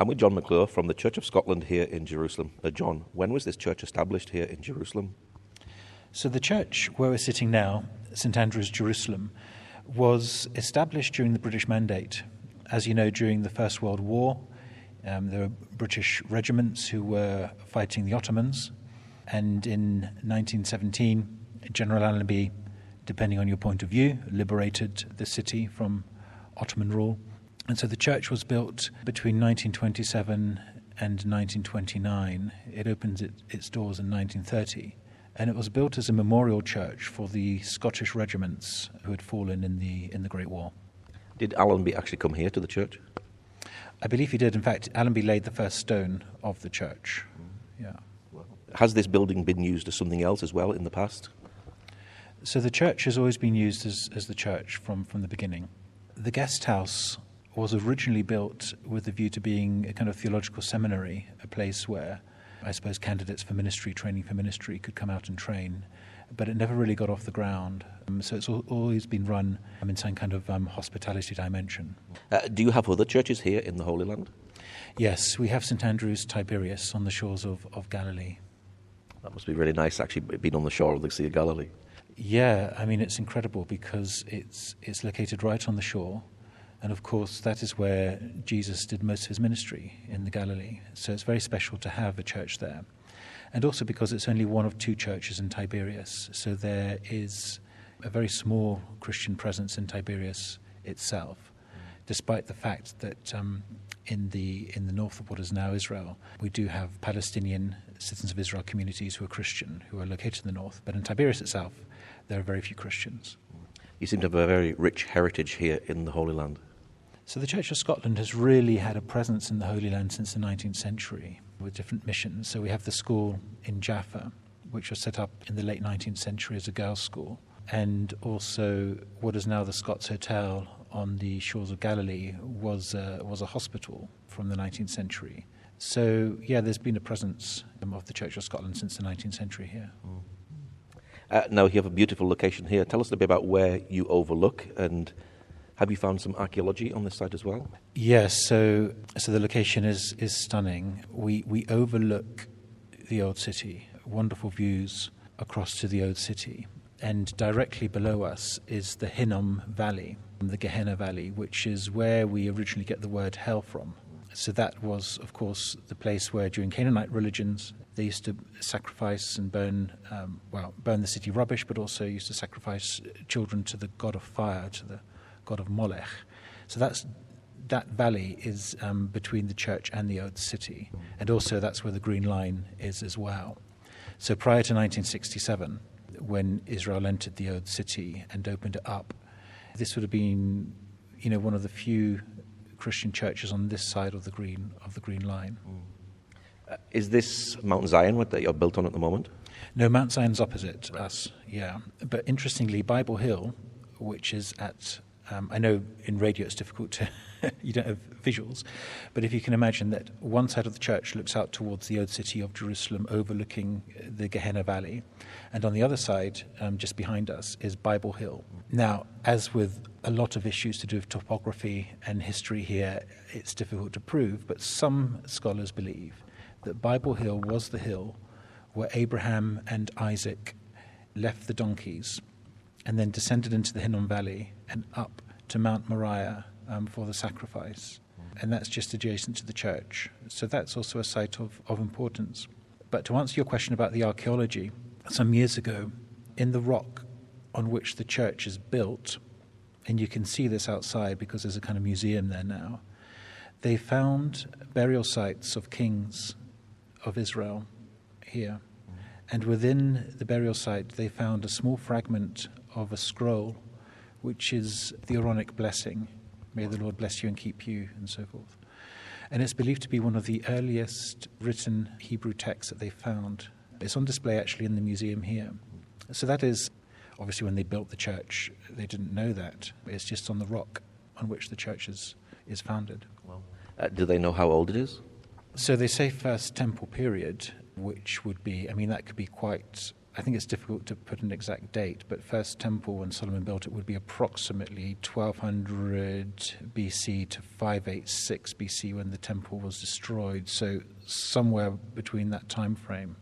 I'm with John McCulloch from the Church of Scotland here in Jerusalem. John, when was this church established here in Jerusalem? So the church where we're sitting now, St Andrew's, Jerusalem, was established during the British Mandate. As you know, during the First World War, there were British regiments who were fighting the Ottomans, and in 1917, General Allenby, depending on your point of view, liberated the city from Ottoman rule. And so the church was built between 1927 and 1929. It opened its doors in 1930. And it was built as a memorial church for the Scottish regiments who had fallen in the Great War. Did Allenby actually come here to the church? I believe he did. In fact, Allenby laid the first stone of the church. Yeah. Has this building been used as something else as well in the past? So the church has always been used as the church from the beginning. The guest house was originally built with a view to being a kind of theological seminary, a place where I suppose candidates for ministry, training for ministry, could come out and train. But it never really got off the ground. So it's always been run in some kind of hospitality dimension. Do you have other churches here in the Holy Land? Yes, we have St Andrew's Tiberias on the shores of Galilee. That must be really nice, actually, being on the shore of the Sea of Galilee. Yeah, I mean, it's incredible because it's located right on the shore. And of course, that is where Jesus did most of his ministry, in the Galilee. So it's very special to have a church there. And also because it's only one of two churches in Tiberias. So there is a very small Christian presence in Tiberias itself, despite the fact that in the north of what is now Israel, we do have Palestinian citizens of Israel communities who are Christian, who are located in the north. But in Tiberias itself, there are very few Christians. You seem to have a very rich heritage here in the Holy Land. So the Church of Scotland has really had a presence in the Holy Land since the 19th century with different missions. So we have the school in Jaffa, which was set up in the late 19th century as a girls' school, and also what is now the Scots Hotel on the shores of Galilee was a hospital from the 19th century. So, yeah, there's been a presence of the Church of Scotland since the 19th century here. Now, you have a beautiful location here. Tell us a bit about where you overlook, and have you found some archaeology on this site as well? Yes, so the location is stunning. We overlook the Old City, wonderful views across to the Old City. And directly below us is the Hinnom Valley, the Gehenna Valley, which is where we originally get the word hell from. So that was, of course, the place where during Canaanite religions they used to sacrifice and burn the city rubbish, but also used to sacrifice children to the god of fire, to the god of Molech. So that valley is between the church and the Old City, and also that's where the Green Line is as well. So prior to 1967, when Israel entered the Old City and opened it up, this would have been, one of the few Christian churches on this side of the Green Line. Is this Mount Zion that you're built on at the moment? No, Mount Zion's opposite us, yeah. But interestingly, Bible Hill, which is at, I know in radio it's difficult to, you don't have visuals, but if you can imagine that one side of the church looks out towards the Old City of Jerusalem overlooking the Gehenna Valley, and on the other side, just behind us, is Bible Hill. Now, as with a lot of issues to do with topography and history here, it's difficult to prove, but some scholars believe that Bible Hill was the hill where Abraham and Isaac left the donkeys and then descended into the Hinnom Valley and up to Mount Moriah for the sacrifice. And that's just adjacent to the church. So that's also a site of importance. But to answer your question about the archaeology, some years ago, in the rock on which the church is built, and you can see this outside because there's a kind of museum there now, they found burial sites of kings of Israel here. And within the burial site, they found a small fragment of a scroll, which is the Aaronic Blessing. May the Lord bless you and keep you, and so forth. And it's believed to be one of the earliest written Hebrew texts that they found. It's on display actually in the museum here. So that is, obviously when they built the church, they didn't know that. It's just on the rock on which the church is founded. Well, do they know how old it is? So they say First Temple period, which would be, that could be quite I think it's difficult to put an exact date, but first temple, when Solomon built it, would be approximately 1200 BC to 586 BC when the temple was destroyed. So somewhere between that time frame,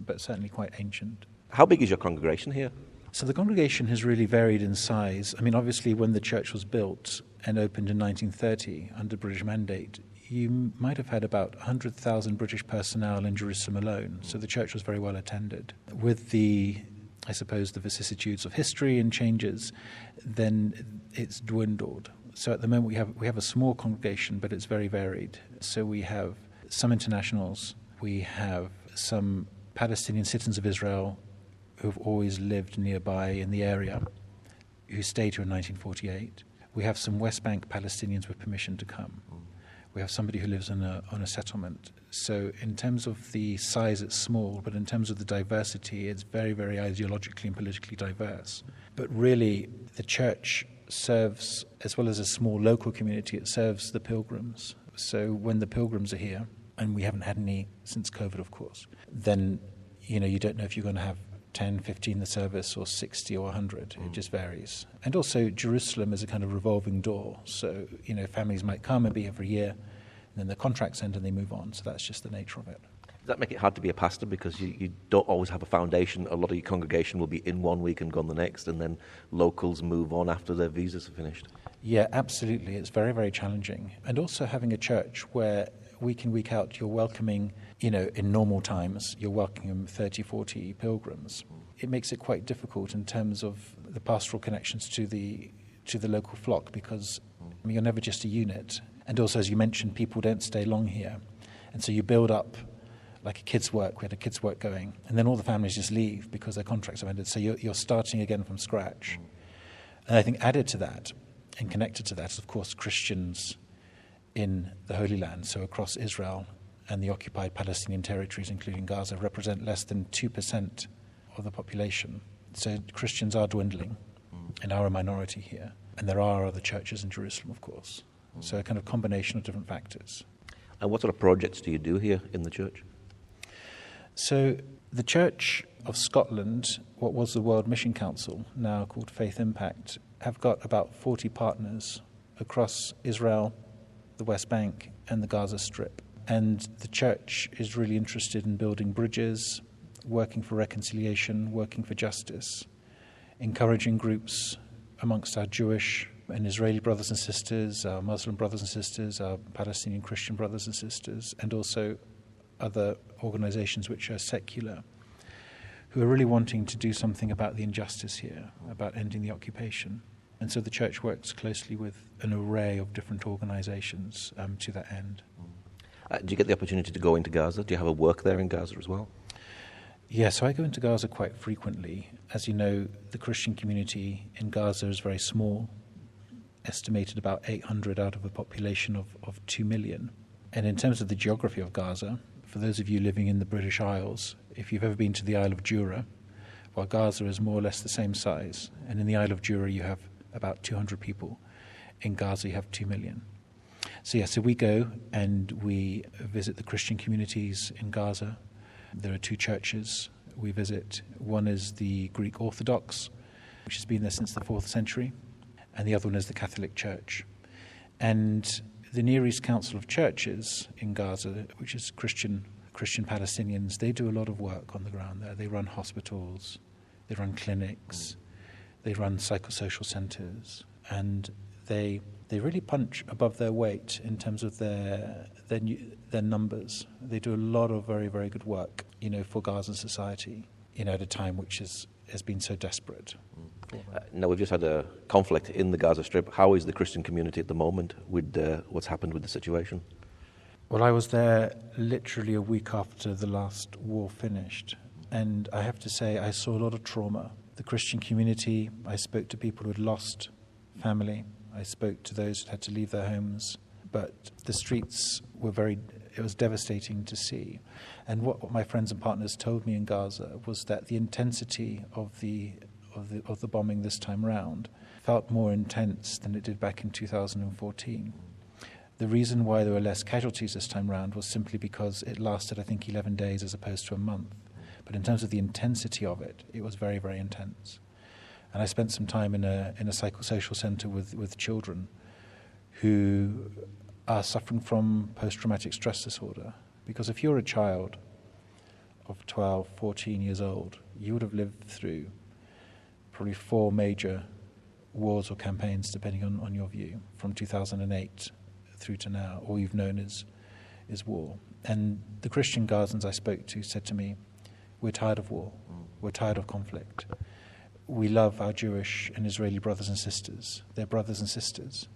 but certainly quite ancient. How big is your congregation here? So the congregation has really varied in size. I mean, obviously, when the church was built and opened in 1930 under British mandate, you might have had about 100,000 British personnel in Jerusalem alone. So the church was very well attended. With the vicissitudes of history and changes, then it's dwindled. So at the moment we have a small congregation, but it's very varied. So we have some internationals, we have some Palestinian citizens of Israel who've always lived nearby in the area, who stayed here in 1948. We have some West Bank Palestinians with permission to come. We have somebody who lives on a settlement. So in terms of the size, it's small, but in terms of the diversity, it's very, very ideologically and politically diverse. But really, the church serves, as well as a small local community, it serves the pilgrims. So when the pilgrims are here, and we haven't had any since COVID, of course, then you don't know if you're going to have 10, 15 the service, or 60 or 100. It just varies. And also, Jerusalem is a kind of revolving door. So, families might come and be here for a year, and then the contracts end and they move on. So that's just the nature of it. Does that make it hard to be a pastor because you don't always have a foundation? A lot of your congregation will be in one week and gone the next, and then locals move on after their visas are finished. Yeah, absolutely. It's very, very challenging. And also having a church where week in, week out, you're welcoming, in normal times, you're welcoming 30, 40 pilgrims. It makes it quite difficult in terms of the pastoral connections to the local flock because you're never just a unit. And also, as you mentioned, people don't stay long here. And so you build up like a kids' work. We had a kids' work going. And then all the families just leave because their contracts have ended. So you're starting again from scratch. And I think added to that and connected to that is, of course, Christians in the Holy Land, so across Israel and the occupied Palestinian territories, including Gaza, represent less than 2% of the population. So Christians are dwindling and are a minority here. And there are other churches in Jerusalem, of course. So a kind of combination of different factors. And what sort of projects do you do here in the church? So the Church of Scotland, what was the World Mission Council, now called Faith Impact, have got about 40 partners across Israel, the West Bank and the Gaza Strip. And the church is really interested in building bridges, working for reconciliation, working for justice, encouraging groups amongst our Jewish and Israeli brothers and sisters, our Muslim brothers and sisters, our Palestinian Christian brothers and sisters, and also other organizations which are secular, who are really wanting to do something about the injustice here, about ending the occupation. And so the church works closely with an array of different organizations to that end. Do you get the opportunity to go into Gaza? Do you have a work there in Gaza as well? Yeah, so I go into Gaza quite frequently. As you know, the Christian community in Gaza is very small, estimated about 800 out of a population of 2 million. And in terms of the geography of Gaza, for those of you living in the British Isles, if you've ever been to the Isle of Jura, well, Gaza is more or less the same size. And in the Isle of Jura, you have about 200 people. In Gaza, you have 2 million. So we go and we visit the Christian communities in Gaza. There are 2 churches we visit. One is the Greek Orthodox, which has been there since the 4th century, and the other one is the Catholic Church. And the Near East Council of Churches in Gaza, which is Christian Palestinians, they do a lot of work on the ground there. They run hospitals, they run clinics, they run psychosocial centers, and they really punch above their weight in terms of their numbers. They do a lot of very, very good work, for Gaza society, at a time which has been so desperate. Now, we've just had a conflict in the Gaza Strip. How is the Christian community at the moment with what's happened with the situation? Well, I was there literally a week after the last war finished, and I have to say I saw a lot of trauma. The Christian community, I spoke to people who had lost family. I spoke to those who had to leave their homes. But the streets were it was devastating to see. And what my friends and partners told me in Gaza was that the intensity of the bombing this time round felt more intense than it did back in 2014. The reason why there were less casualties this time round was simply because it lasted, I think, 11 days as opposed to a month. But in terms of the intensity of it, it was very, very intense. And I spent some time in a psychosocial centre with children who are suffering from post-traumatic stress disorder. Because if you're a child of 12, 14 years old, you would have lived through probably 4 major wars or campaigns, depending on your view, from 2008 through to now. All you've known is war. And the Christian guardians I spoke to said to me, we're tired of war. We're tired of conflict. We love our Jewish and Israeli brothers and sisters. They're brothers and sisters.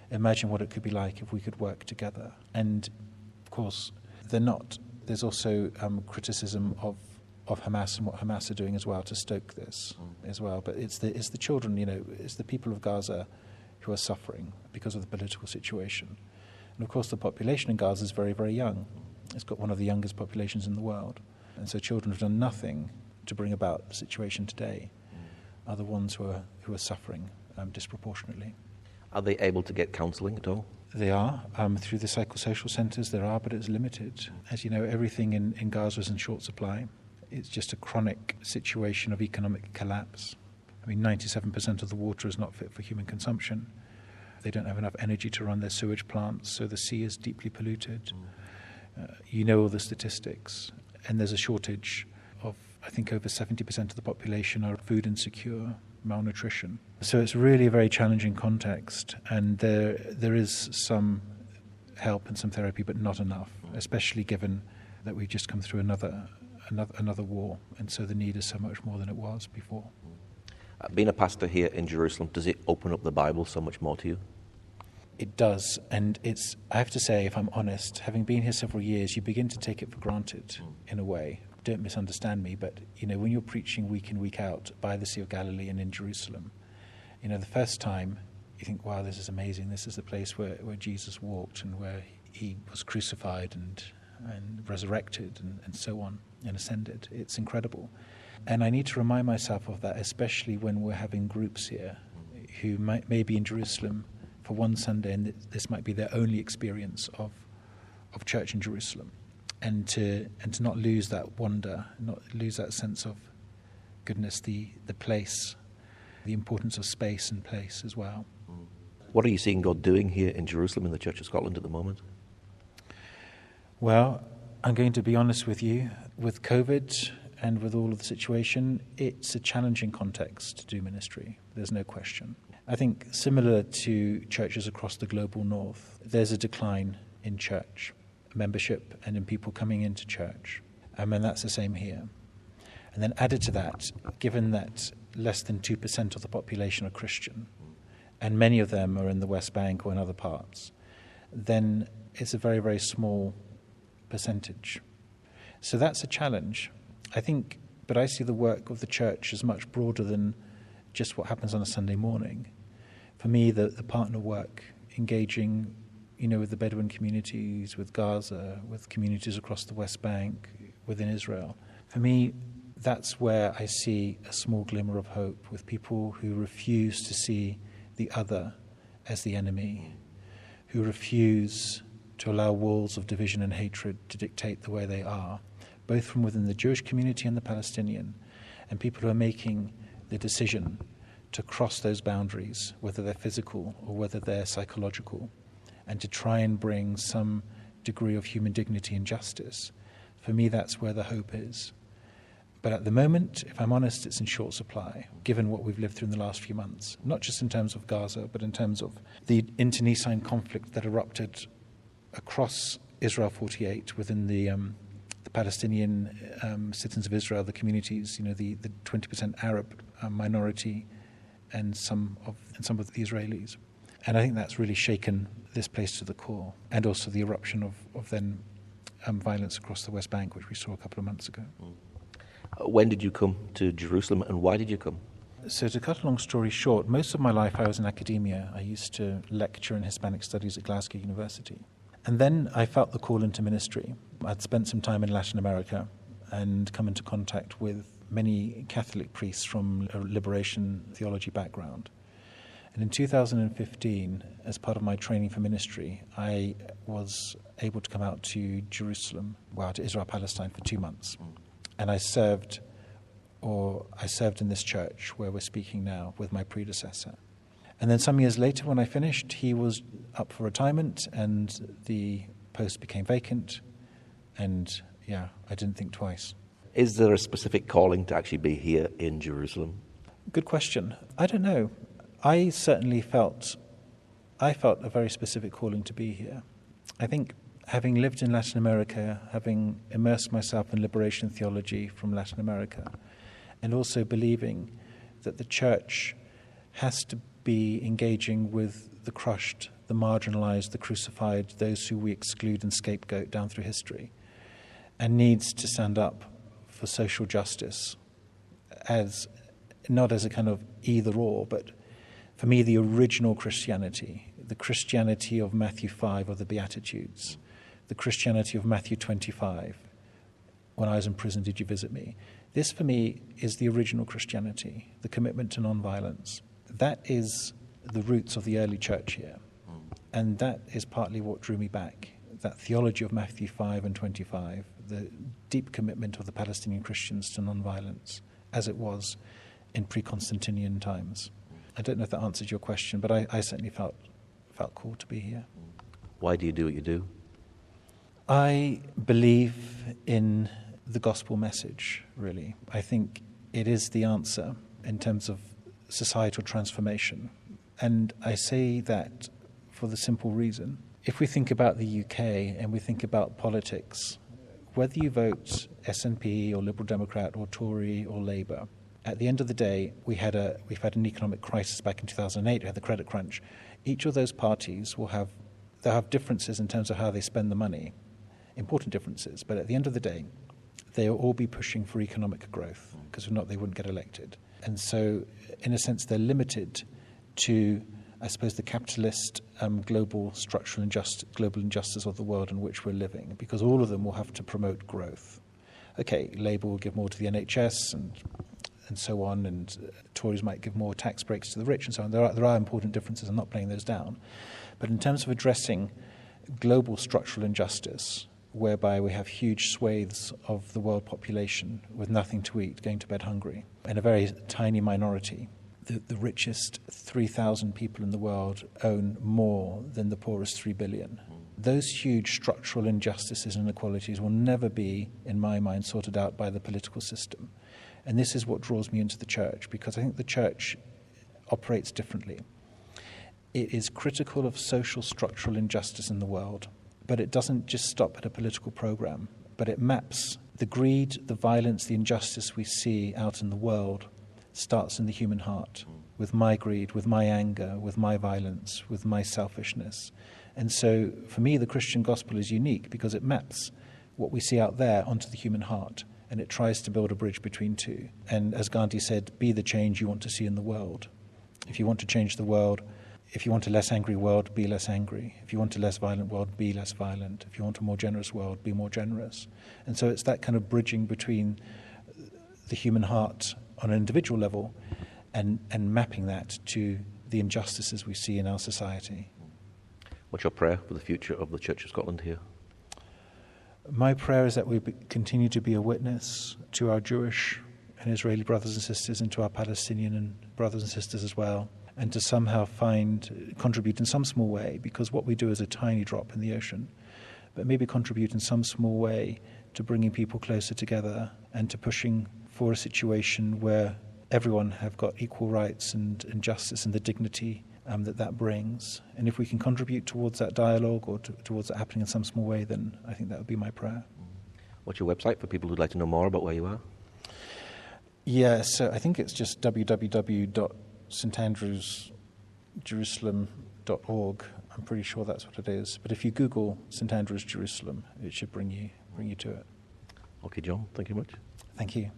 Imagine what it could be like if we could work together. And, of course, they're not. There's also criticism of Hamas and what Hamas are doing as well to stoke this as well. But it's the children, it's the people of Gaza who are suffering because of the political situation. And, of course, the population in Gaza is very, very young. It's got one of the youngest populations in the world. And so children have done nothing to bring about the situation today are the ones who are suffering disproportionately. Are they able to get counselling at all? They are. Through the psychosocial centres there are, but it's limited. As you know, everything in Gaza is in short supply. It's just a chronic situation of economic collapse. 97% of the water is not fit for human consumption. They don't have enough energy to run their sewage plants, so the sea is deeply polluted. You know all the statistics. And there's a shortage of, I think, over 70% of the population are food insecure, malnutrition. So it's really a very challenging context, and there is some help and some therapy, but not enough, especially given that we've just come through another war, and so the need is so much more than it was before. Being a pastor here in Jerusalem, does it open up the Bible so much more to you? It does, and I have to say, if I'm honest, having been here several years, you begin to take it for granted in a way. Don't misunderstand me, but when you're preaching week in, week out by the Sea of Galilee and in Jerusalem, the first time you think, wow, this is amazing. This is the place where Jesus walked and where he was crucified and resurrected and so on and ascended. It's incredible. And I need to remind myself of that, especially when we're having groups here who may be in Jerusalem for one Sunday, and this might be their only experience of church in Jerusalem, and to not lose that wonder, not lose that sense of goodness, the place, the importance of space and place as well. What are you seeing God doing here in Jerusalem in the Church of Scotland at the moment? Well, I'm going to be honest with you. With COVID and with all of the situation, it's a challenging context to do ministry. There's no question. I think similar to churches across the global north, there's a decline in church membership and in people coming into church. And that's the same here. And then added to that, given that less than 2% of the population are Christian, and many of them are in the West Bank or in other parts, then it's a very, very small percentage. So that's a challenge, I think, but I see the work of the church as much broader than just what happens on a Sunday morning. For me, the partner work, engaging, with the Bedouin communities, with Gaza, with communities across the West Bank, within Israel, for me, that's where I see a small glimmer of hope, with people who refuse to see the other as the enemy, who refuse to allow walls of division and hatred to dictate the way they are, both from within the Jewish community and the Palestinian, and people who are making the decision to cross those boundaries, whether they're physical or whether they're psychological, and to try and bring some degree of human dignity and justice. For me, that's where the hope is. But at the moment, if I'm honest, it's in short supply, given what we've lived through in the last few months, not just in terms of Gaza, but in terms of the internecine conflict that erupted across Israel 48 within the Palestinian citizens of Israel, the communities, the 20% Arab minority, and some of the Israelis. And I think that's really shaken this place to the core, and also the eruption of then violence across the West Bank, which we saw a couple of months ago. When did you come to Jerusalem, and why did you come? So to cut a long story short, most of my life I was in academia. I used to lecture in Hispanic Studies at Glasgow University. And then I felt the call into ministry. I'd spent some time in Latin America and come into contact with many Catholic priests from a liberation theology background. And in 2015, as part of my training for ministry, I was able to come out to Jerusalem, to Israel-Palestine for 2 months. And I served in this church where we're speaking now with my predecessor. And then some years later, when I finished, he was up for retirement and the post became vacant. And yeah, I didn't think twice. Is there a specific calling to actually be here in Jerusalem? Good question. I don't know. I certainly felt a very specific calling to be here. I think having lived in Latin America, having immersed myself in liberation theology from Latin America, and also believing that the church has to be engaging with the crushed, the marginalized, the crucified, those who we exclude and scapegoat down through history, and needs to stand up for social justice as not as a kind of either or, but for me the original Christianity, the Christianity of Matthew 5 of the Beatitudes, the Christianity of Matthew 25, when I was in prison, did you visit me? This for me is the original Christianity, the commitment to nonviolence. That is the roots of the early church here. And that is partly what drew me back, that theology of Matthew 5 and 25, the deep commitment of the Palestinian Christians to nonviolence, as it was in pre-Constantinian times. I don't know if that answers your question, but I certainly felt called to be here. Why do you do what you do? I believe in the gospel message, really. I think it is the answer in terms of societal transformation. And I say that for the simple reason. If we think about the UK and we think about politics, whether you vote SNP or Liberal Democrat or Tory or Labour, at the end of the day, we've had an economic crisis back in 2008. We had the credit crunch. Each of those parties they'll have differences in terms of how they spend the money, important differences. But at the end of the day, they'll all be pushing for economic growth, because if not, they wouldn't get elected. And so, in a sense, they're limited to, I suppose, the capitalist global structural global injustice of the world in which we're living, because all of them will have to promote growth. Okay, Labour will give more to the NHS and so on, and Tories might give more tax breaks to the rich and so on. There are important differences. I'm not playing those down. But in terms of addressing global structural injustice, whereby we have huge swathes of the world population with nothing to eat, going to bed hungry, and a very tiny minority, the richest 3,000 people in the world own more than the poorest 3 billion. Those huge structural injustices and inequalities will never be, in my mind, sorted out by the political system. And this is what draws me into the church, because I think the church operates differently. It is critical of social structural injustice in the world, but it doesn't just stop at a political program, but it maps the greed, the violence, the injustice we see out in the world starts in the human heart, with my greed, with my anger, with my violence, with my selfishness. And so for me, the Christian gospel is unique because it maps what we see out there onto the human heart, and it tries to build a bridge between two. And as Gandhi said, be the change you want to see in the world. If you want to change the world, if you want a less angry world, be less angry. If you want a less violent world, be less violent. If you want a more generous world, be more generous. And so it's that kind of bridging between the human heart on an individual level and mapping that to the injustices we see in our society. What's your prayer for the future of the Church of Scotland here? My prayer is that we continue to be a witness to our Jewish and Israeli brothers and sisters, and to our Palestinian and brothers and sisters as well, and to somehow contribute in some small way, because what we do is a tiny drop in the ocean, but maybe contribute in some small way to bringing people closer together and to pushing for a situation where everyone have got equal rights and justice and the dignity that brings. And if we can contribute towards that dialogue or towards that happening in some small way, then I think that would be my prayer. What's your website for people who'd like to know more about where you are? Yeah, so I think it's just www.standrewsjerusalem.org. I'm pretty sure that's what it is. But if you Google St Andrews Jerusalem, it should bring you to it. Okay, John, thank you much. Thank you.